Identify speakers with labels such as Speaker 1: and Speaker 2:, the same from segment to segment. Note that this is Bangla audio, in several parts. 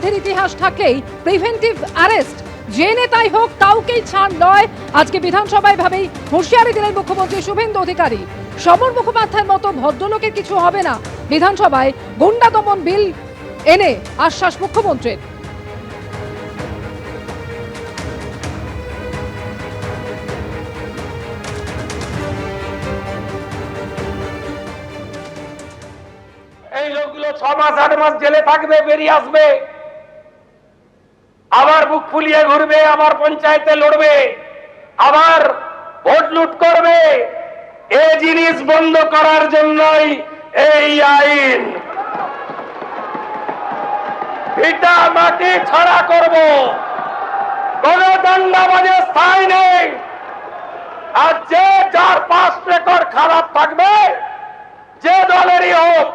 Speaker 1: অপরাধের ইতিহাস থাকলেই প্রিভেন্টিভ অ্যারেস্ট যে নেতাই হোক কাউকেই ছাড় নয়। আজকে বিধানসভায় ভাবেই হুঁশিয়ারি দিলেন মুখ্যমন্ত্রী শুভেন্দু অধিকারী। সমর মুখোপাধ্যায়ের মতো ভদ্রলোকের কিছু হবে না। বিধানসভায় গুন্ডা দমন বিল এনে আশ্বাস মুখ্যমন্ত্রীর।
Speaker 2: এই লোকগুলো 6 মাস 8 মাস জেলে থাকবে, বেরিয়ে আসবে, আবার বুক ফুলিয়ে ঘুরবে, আবার পঞ্চায়েতে লড়বে, আবার ভোট লুট করবে। এই জিনিস বন্ধ করার জন্যই এই আইন। ভিটা মাটি ছাড়া করব, কোন দাঙ্গাবাজের স্থায়ী নেই। আর যে যার পাস রেকর্ড খারাপ থাকবে, যে দলেরই হোক,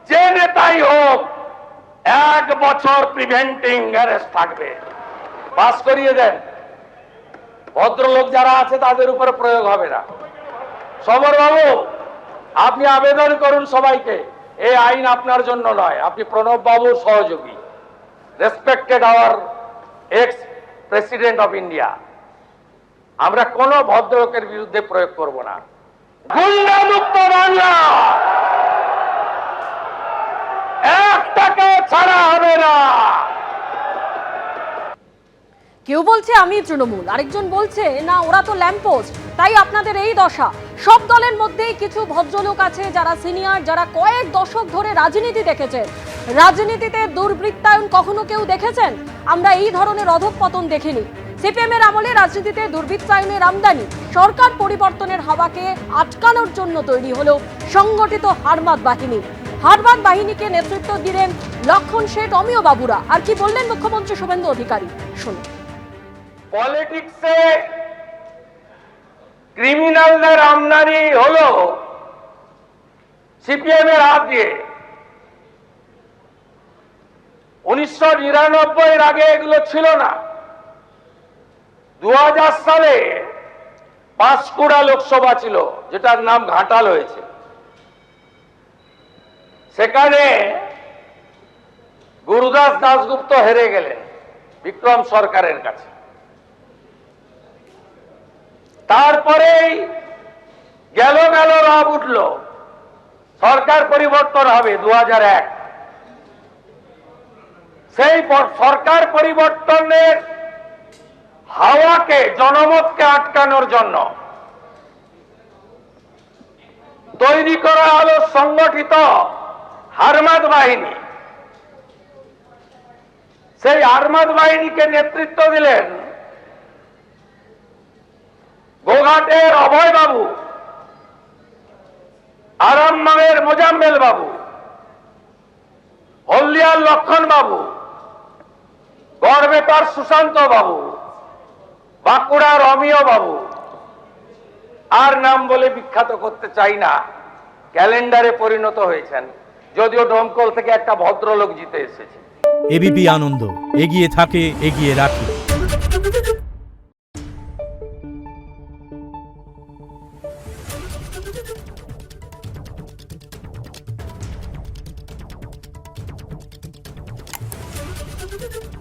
Speaker 2: যে নেতাই হোক, 1 বছর প্রিভেন্টিং অ্যারেস্ট থাকবে। পাস করিয়ে দেন, ভদ্রলোক যারা আছে তাদের উপরে প্রয়োগ হবে না। সমর বাবু, আপনি আবেদন করুন সবাইকে, এই আইন আপনার জন্য নয়, আপনি প্রণব বাবুর সহযোগী, respected our ex president of India. আমরা কোন ভদ্রলোকের বিরুদ্ধে প্রয়োগ করব না। গুন্ডা মুক্ত বাংলা, একটাকে ছাড়া হবে না।
Speaker 3: কেউ বলছে আমি তৃণমূল, আরেকজন বলছে না ওরা তো ল্যাম্পপোস্ট, তাই আপনাদের এই দশা। সব দলের মধ্যেই কিছু ভদ্রলোক আছে যারা সিনিয়র, যারা কয়েক দশক ধরে রাজনীতি দেখেছেন। রাজনীতিতে দুর্বৃত্তায়ন কখনো কেউ দেখেছেন? আমরা এই ধরনের অধঃপতন দেখিনি। সিপিএম এর আমলে রাজনীতিতে দুর্বৃত্তায়নের আমদানি, সরকার পরিবর্তনের হাওয়াকে আটকানোর জন্য তৈরি হলো সংগঠিত হারমাদ বাহিনী। হারমাদ বাহিনীকে নেতৃত্ব দিলেন লক্ষণ শেঠ, অমিয় বাবুরা। আর কি বললেন মুখ্যমন্ত্রী শুভেন্দু অধিকারী, শুনুন।
Speaker 2: পলিটিক্সে ক্রিমিনালদের আমদানি হলো সিপিএম এর হাত দিয়ে। 1999 এর আগে এগুলো ছিল না। 2000 সালে পাঁশকুড়া লোকসভা ছিল, যেটার নাম ঘাটাল হয়েছে। সেখানে গুরুদাস দাশগুপ্ত হেরে গেলেন বিক্রম সরকারের কাছে। তারপরেই গেল রব উঠল, সরকার পরিবর্তন হবে 2001। সেই সরকার পরিবর্তনের হাওয়াকে, জনমতকে আটকানোর জন্য তৈরি করা হলো সংগঠিত হারমাদ বাহিনী। সেই হারমাদ বাহিনীকে নেতৃত্ব দিলেন গোঘাটের অভয় বাবু, আরামবাগের মোজাম্মেল বাবু, হলদিয়ার লক্ষণ বাবু, গড়বেতার সুশান্ত বাবু, বাঁকুড়ার অমিয় বাবু। আর নাম বলে বিখ্যাত করতে চাই না, ক্যালেন্ডারে পরিণত হয়েছেন, যদিও ডোমকল থেকে একটা ভদ্রলোক জিতে এসেছে।
Speaker 4: এবিপি আনন্দ, এগিয়ে থাকে, এগিয়ে রাখে।
Speaker 5: Thank you.